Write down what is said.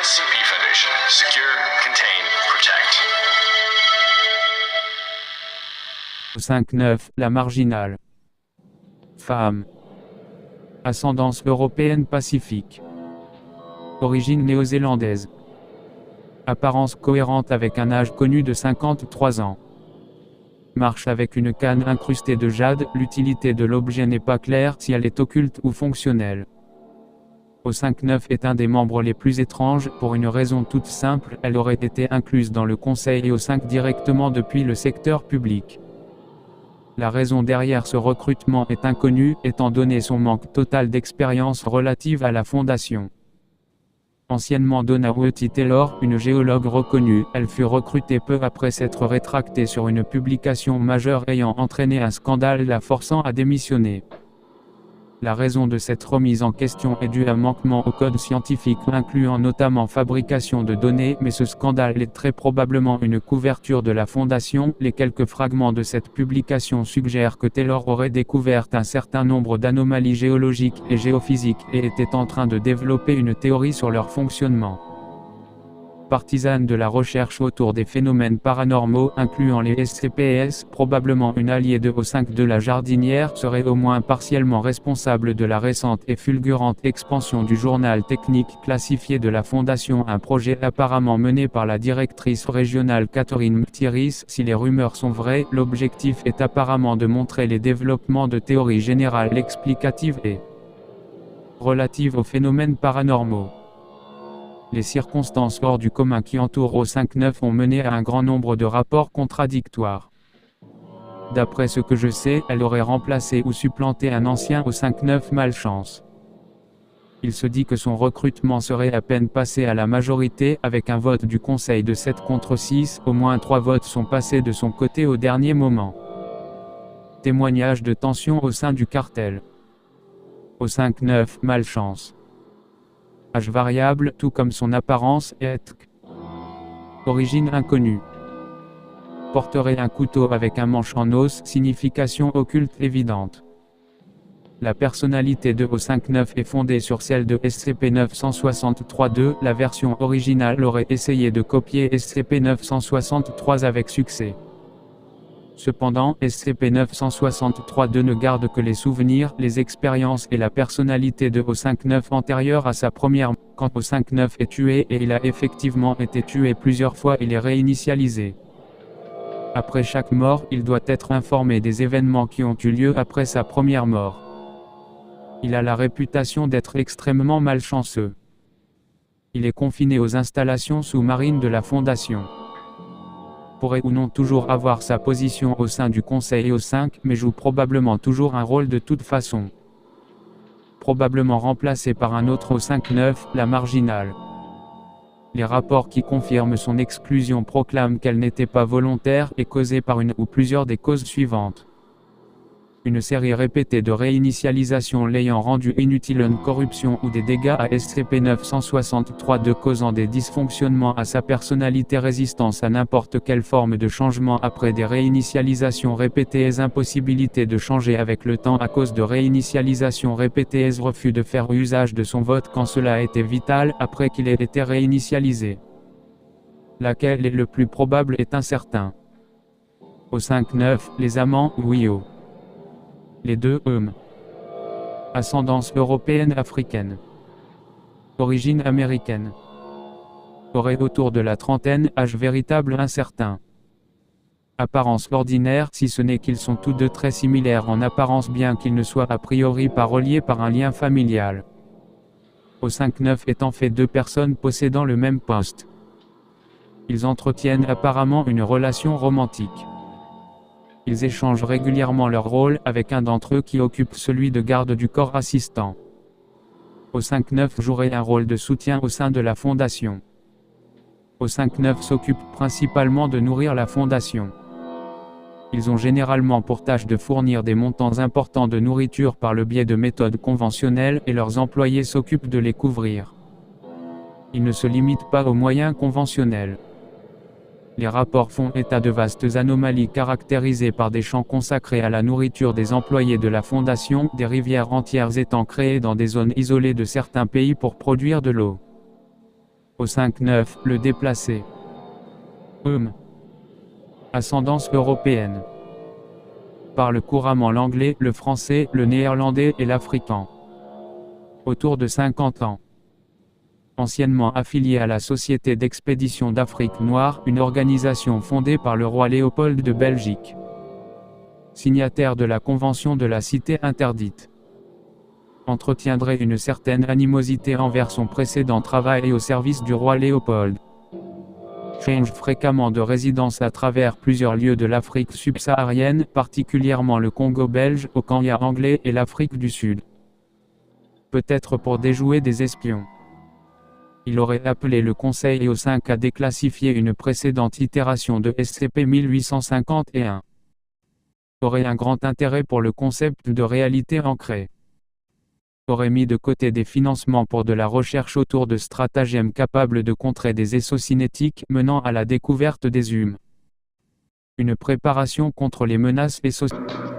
SCP Foundation. Secure, contain, protect. Au 5-9, la marginale. Femme. Ascendance européenne pacifique. Origine néo-zélandaise. Apparence cohérente avec un âge connu de 53 ans. Marche avec une canne incrustée de jade, l'utilité de l'objet n'est pas claire si elle est occulte ou fonctionnelle. Au 5-9 est un des membres les plus étranges, pour une raison toute simple, elle aurait été incluse dans le conseil et au 5 directement depuis le secteur public. La raison derrière ce recrutement est inconnue, étant donné son manque total d'expérience relative à la fondation. Anciennement Donna Wetty Taylor, une géologue reconnue, elle fut recrutée peu après s'être rétractée sur une publication majeure ayant entraîné un scandale la forçant à démissionner. La raison de cette remise en question est due à un manquement au code scientifique incluant notamment fabrication de données, mais ce scandale est très probablement une couverture de la fondation. Les quelques fragments de cette publication suggèrent que Taylor aurait découvert un certain nombre d'anomalies géologiques et géophysiques et était en train de développer une théorie sur leur fonctionnement. Partisane de la recherche autour des phénomènes paranormaux, incluant les SCPS, probablement une alliée de O5 de la Jardinière, serait au moins partiellement responsable de la récente et fulgurante expansion du journal technique classifié de la Fondation, un projet apparemment mené par la directrice régionale Catherine Mtiris. Si les rumeurs sont vraies, l'objectif est apparemment de montrer les développements de théories générales explicatives et relatives aux phénomènes paranormaux. Les circonstances hors du commun qui entourent O 5-9 ont mené à un grand nombre de rapports contradictoires. D'après ce que je sais, elle aurait remplacé ou supplanté un ancien O 5-9 malchance. Il se dit que son recrutement serait à peine passé à la majorité, avec un vote du Conseil de 7 contre 6, au moins 3 votes sont passés de son côté au dernier moment. Témoignage de tension au sein du cartel. O 5-9 malchance. Âge variable, tout comme son apparence, et origine inconnue. Porterait un couteau avec un manche en os, signification occulte évidente. La personnalité de O5-9 est fondée sur celle de SCP-963-2, la version originale aurait essayé de copier SCP-963 avec succès. Cependant, SCP-963-2 ne garde que les souvenirs, les expériences et la personnalité de O5-9 antérieure à sa première. Quand O5-9 est tué, et il a effectivement été tué plusieurs fois, il est réinitialisé. Après chaque mort, il doit être informé des événements qui ont eu lieu après sa première mort. Il a la réputation d'être extrêmement malchanceux. Il est confiné aux installations sous-marines de la Fondation. Pourrait ou non toujours avoir sa position au sein du Conseil au 5, mais joue probablement toujours un rôle de toute façon. Probablement remplacé par un autre au 5-9, la marginale. Les rapports qui confirment son exclusion proclament qu'elle n'était pas volontaire et causée par une ou plusieurs des causes suivantes. Une série répétée de réinitialisations l'ayant rendu inutile, une corruption ou des dégâts à SCP-963-2 causant des dysfonctionnements à sa personnalité, résistance à n'importe quelle forme de changement après des réinitialisations répétées, impossibilité de changer avec le temps à cause de réinitialisations répétées, refus de faire usage de son vote quand cela a été vital après qu'il ait été réinitialisé. Laquelle est le plus probable est incertain. Au 5-9, les amants, oui-o. Les deux, Ascendance européenne africaine. Origine américaine. Aurait autour de la trentaine, âge véritable incertain. Apparence ordinaire, si ce n'est qu'ils sont tous deux très similaires en apparence bien qu'ils ne soient a priori pas reliés par un lien familial. Au 5-9 étant fait deux personnes possédant le même poste. Ils entretiennent apparemment une relation romantique. Ils échangent régulièrement leur rôle, avec un d'entre eux qui occupe celui de garde du corps assistant. Au 5-9 jouerait un rôle de soutien au sein de la Fondation. Au 5-9 s'occupe principalement de nourrir la Fondation. Ils ont généralement pour tâche de fournir des montants importants de nourriture par le biais de méthodes conventionnelles et leurs employés s'occupent de les couvrir. Ils ne se limitent pas aux moyens conventionnels. Les rapports font état de vastes anomalies caractérisées par des champs consacrés à la nourriture des employés de la Fondation, des rivières entières étant créées dans des zones isolées de certains pays pour produire de l'eau. Au 5-9, le déplacé. Ascendance européenne. Parle couramment l'anglais, le français, le néerlandais et l'africain. Autour de 50 ans. Anciennement affilié à la Société d'expédition d'Afrique noire, une organisation fondée par le roi Léopold de Belgique. Signataire de la Convention de la Cité interdite. Entretiendrait une certaine animosité envers son précédent travail et au service du roi Léopold. Change fréquemment de résidence à travers plusieurs lieux de l'Afrique subsaharienne, particulièrement le Congo belge, au Kenya anglais et l'Afrique du Sud. Peut-être pour déjouer des espions. Il aurait appelé le Conseil EO5 à déclassifier une précédente itération de SCP-1851. Aurait un grand intérêt pour le concept de réalité ancrée. Aurait mis de côté des financements pour de la recherche autour de stratagèmes capables de contrer des exocinétiques menant à la découverte des humes. Une préparation contre les menaces exocinétiques.